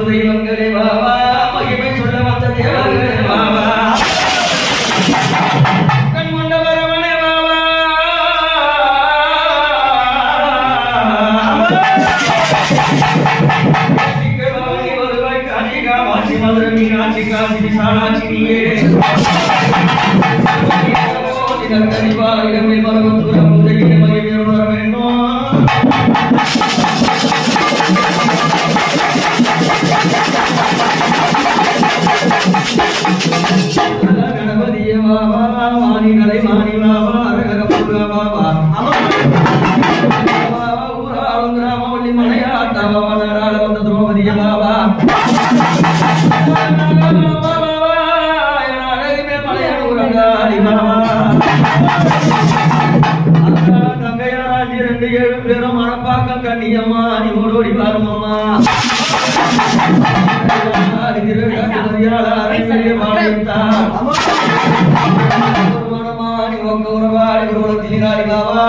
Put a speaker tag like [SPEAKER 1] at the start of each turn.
[SPEAKER 1] தெய்வங்களே பாபா மகிமை சொல்ல வந்த தேவர்களே பாபா கண் கொண்ட வரவனே பாபா வருவாய் காட்சிகா வாசி மதுரை மீனாட்சி காசி விசாலாட்சினியே இடமே பரவத்தூரம் உதவியை மகிமை வர வேண்டும் கணபதியே பாபா மாணிகளை மாணி பாபா அரகரபுர பாபா ஊராளும் கிராமவள்ளி மலையாட்ட பாபா நாடாள வந்த திரௌபதியே பாபா அழகுமே மலையாளி பாபா தங்கையாராஜி 2 பேரும் மணப்பாக்கம் கண்ணியம்மா நீ ஓடோடி பாருமம்மா பாபா